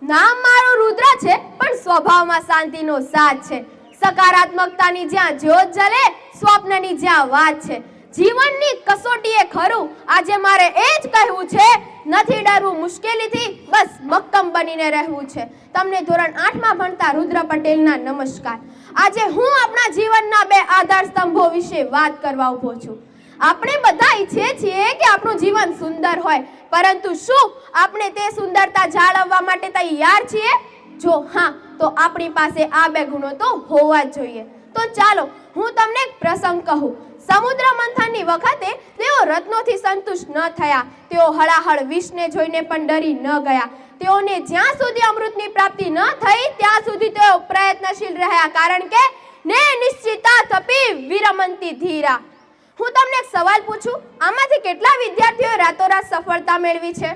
નામ મારું રુદ્ર છે, પણ સ્વભાવમાં શાંતિનો સાથ છે. સકારાત્મકતાની જ્યાં જ્યોત જલે, સ્વપ્નની જ્યાં વાત છે. જીવનની કસોટીએ ખરું આજે મારે એ જ કહેવું છે, નથી ડરવું મુશ્કેલીથી, બસ મક્કમ બનીને રહેવું છે. તમને ધોરણ 8માં ભણતા રુદ્ર પટેલના નમસ્કાર. આજે હું આપણા જીવનના બે આધાર સ્તંભો વિશે વાત કરવા ઊભો છું. આપણે બધા ઈચ્છીએ છીએ કે આપણું જીવન સુંદર હોય, પરંતુ શું આપણે તે સુંદરતા જાળવવા માટે તૈયાર છીએ? જો હા, તો આપણી પાસે આ બે ગુણો તો હોવા જ જોઈએ. તો ચાલો હું તમને એક પ્રસંગ કહું. સમુદ્ર મંથનની વખતે તેઓ રત્નોથી સંતુષ્ટ ન થયા. તેઓ હળાહળ વિષને જોઈને પણ ડરી ન ગયા. તેઓને જ્યાં સુધી અમૃતની પ્રાપ્તિ ન થઈ ત્યાં સુધી તેઓ પ્રયત્નશીલ રહ્યા, કારણ કે ને નિશ્ચિતા તપી વિરમંતી ધીરા. હું તમને એક સવાલ પૂછું, આમાંથી કેટલા વિદ્યાર્થીઓએ રાતોરાત સફળતા મેળવી છે?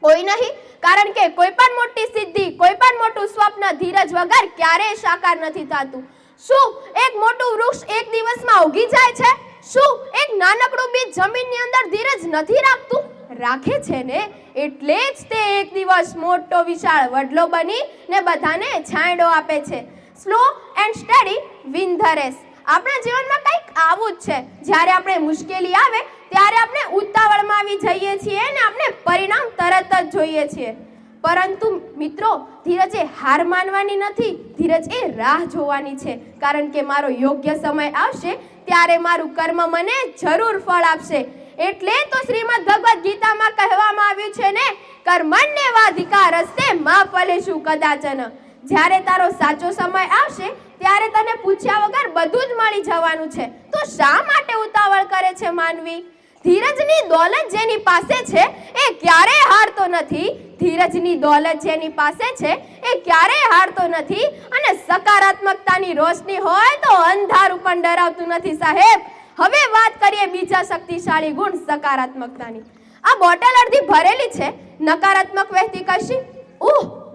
કોઈ નહીં, કારણ કે કોઈ પણ મોટી સિદ્ધિ, કોઈ પણ મોટું સ્વપ્ન ધીરજ વગર ક્યારેય સાકાર નથી થતું. શું એક મોટું વૃક્ષ એક દિવસમાં ઉગી જાય છે? શું એક નાનકડું બીજ જમીનની અંદર ધીરજ નથી રાખતું? રાખે છે ને, એટલે જ તે એક દિવસ મોટો વિશાળ વડલો બની ને બધાને છાંયડો આપે છે. Slow and steady win the race. આપણા જીવનમાં કંઈક આવું જ છે. જ્યારે આપણે મુશ્કેલી આવે ત્યારે આપણે ઉતાવળમાં આવી જઈએ છીએ અને આપણે પરિણામ તરત જ જોઈએ છીએ. પરંતુ મિત્રો, ધીરજ એ હાર માનવાની નથી, ધીરજ એ રાહ જોવાની છે. કારણ કે મારો યોગ્ય સમય આવશે ત્યારે મારું કર્મ મને જરૂર ફળ આપશે. એટલે તો શ્રીમદ ભગવદ્ ગીતામાં કહેવામાં આવ્યું છે ને, કર્મણ્યેવાધિકારસ્તે મા ફલેષુ કદાચન. જ્યારે તારો સાચો સમય આવશે ત્યારે તને પૂછ્યા વગર બધું જ મળી જવાનું છે. તો શા માટે ઉતાવળ કરે છે માનવી? ધીરજની દોલત જેની પાસે છે એ ક્યારેય હારતો નથી. ધીરજની દોલત જેની પાસે છે એ ક્યારેય હારતો નથી. અને સકારાત્મકતાની રોશની હોય તો અંધારું પણ ડરાવતું નથી સાહેબ. હવે વાત કરીએ બીજા શક્તિશાળી ગુણ સકારાત્મકતાની. આ બોટલ અડધી ભરેલી છે, નકારાત્મક વ્યક્તિ કહેશે,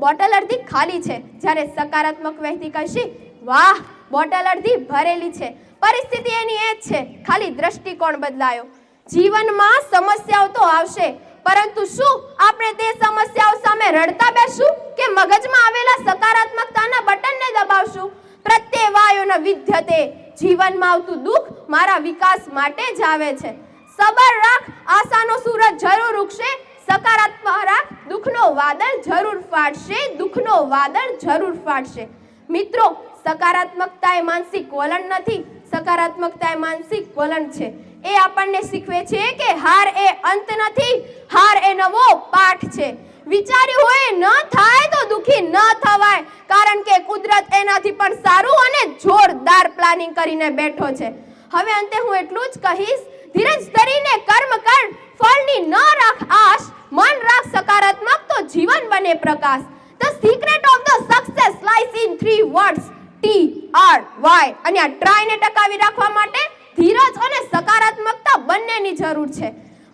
બોટલ અડધી ખાલી છે. જ્યારે સકારાત્મક વ્યક્તિ કહેશે, વાહ, બોટલ અડધી ભરેલી છે. પરિસ્થિતિ એની એ જ છે, ખાલી દ્રષ્ટિકોણ બદલાયો. જીવનમાં સમસ્યાઓ તો આવશે, પરંતુ શું આપણે તે સમસ્યાઓ સામે રડતા બેસશું કે મગજમાં આવેલા સકારાત્મકતાના બટનને દબાવશું? પ્રત્યેવાયોન વિદ્યતે. જીવનમાં આવતું દુઃખ મારા વિકાસ માટે જ આવે છે. સબર રાખ, આશાનો સૂરજ જરૂર ઉગશે. સકારાત્મક રાખ, દુઃખનો વાદળ જરૂર ફાટશે. દુઃખનો વાદળ જરૂર ફાટશે. મિત્રો, સકારાત્મકતા એ માનસિક વલણ નથી, સકારાત્મકતા એ માનસિક વલણ છે. એ આપણને શીખવે છે કે હાર એ અંત નથી, હાર એ નવો પાઠ છે. વિચાર્યું હોય ન થાય તો દુખી ન થવાય, કારણ કે કુદરત એનાથી પણ સારું અને જોરદાર પ્લાનિંગ કરીને બેઠો છે. હવે અંતે હું એટલું જ કહીશ, ધીરજ ધરીને કર્મ કર, ફળની ન રાખ આશ, મન રાખ સકારાત્મક તો જીવન બને પ્રકાશ. The secret of the success lies in 3 words, TRY. અને આ ટ્રાયને ટકાવી રાખવા માટે ધીરજ અને સકારાત્મકતા બંનેની જરૂર છે.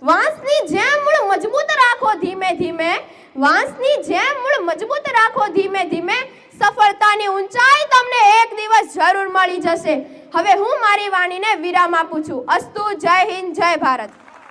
વાંસની જેમ મૂળ મજબૂત રાખો ધીમે ધીમે, વાંસની જેમ મૂળ મજબૂત રાખો ધીમે ધીમે. સફળતાની ઊંચાઈ તમને એક દિવસ જરૂર મળી જશે. હવે હું મારી વાણીને વિરામ આપું છું. અસ્તુ. જય હિન્દ, જય ભારત.